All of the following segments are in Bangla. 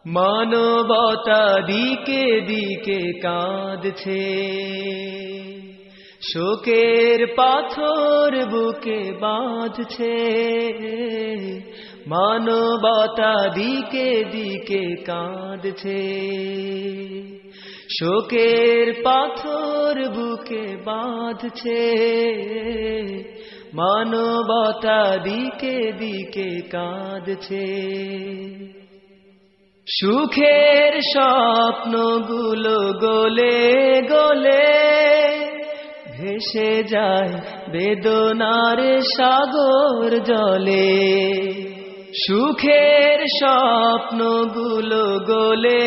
মানবতা দিকে দিকে কাঁদছে, শোকের পাথর বুকে বাঁধছে। মানবতা দিকে দিকে কাঁদছে, শোকের পাথর বুকে বাঁধছে। মানবতা দিকে দিকে কাঁদছে। সুখের স্বপ্নগুলো গলে গলে ভেসে যায় বেদনার সাগর জলে। সুখের স্বপ্নগুলো গলে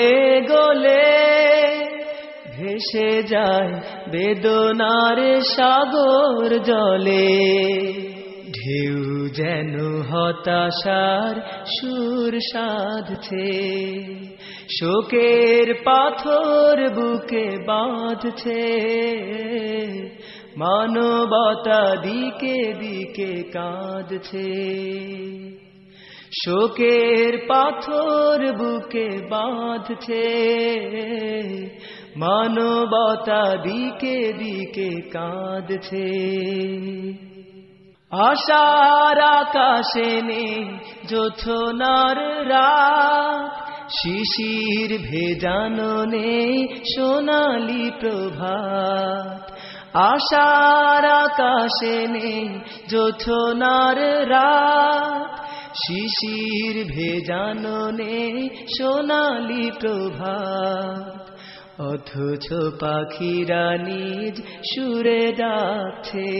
গলে ভেসে যায় বেদনার সাগর জলে। ঢেউ যেন হতাশার সুর সাধছে, শোকের পাথর বুকে বাঁধছে। মানবতা দিকে দিকে কাঁদছে, শোকের পাথর বুকে বাঁধছে। মানবতা দিকে দিকে কাঁদছে। আশার আকাশে নেই জোছনার রাত, শিশির ভেজানো নেই সোনালি প্রভাত। আশার আকাশে নেই জোছনার রাত, শিশির ভেজানো নেই সোনালি প্রভাত। অথচ পাখিরা নিজ সুরে ডাকছে।